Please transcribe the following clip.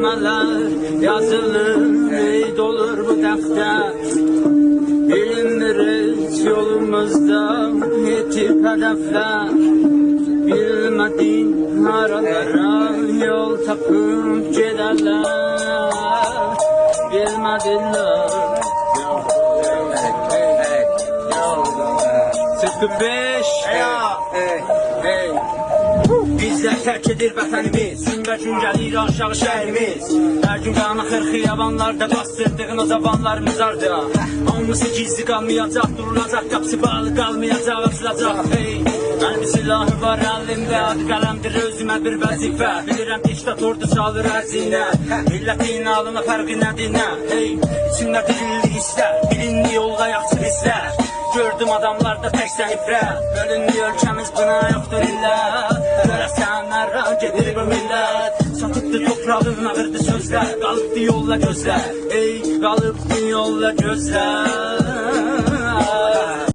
kelimeler yazılır, ey dolur bu defter. Bilinir hiç yolumuzda yetip hedefler. Bilmediğin aralara yol takıp giderler. Bilmediler. 45. Hey. Bizler terk edir vətənimiz, gün gəlir aşağı şəhərimiz. Hər gün qana xırxı yabanlarda bastırdığın o zabanlarımız ardı. Hamısı gizli qalmayacaq, durulacaq, qapısı bağlı qalmayacaq, açılacaq. Hey, mənim silahı var əlimdə, adı qələmdir özümə bir vəzifə. Bilirəm diktatordu çalır əzinə, millətin alına fərqi nədir nə? Hey, içimdə dirildi hisslər, bilinli yolda yaxşı hisslər. Gördüm adamlarda tek səhifrə, bölündü ölkəmiz buna yoxdur illər. Görəsənlərə gedir bu millət, satıbdı toprağın ağırdı sözlər. Qalıbdı yolla gözlər, ey qalıbdı yolla gözlər.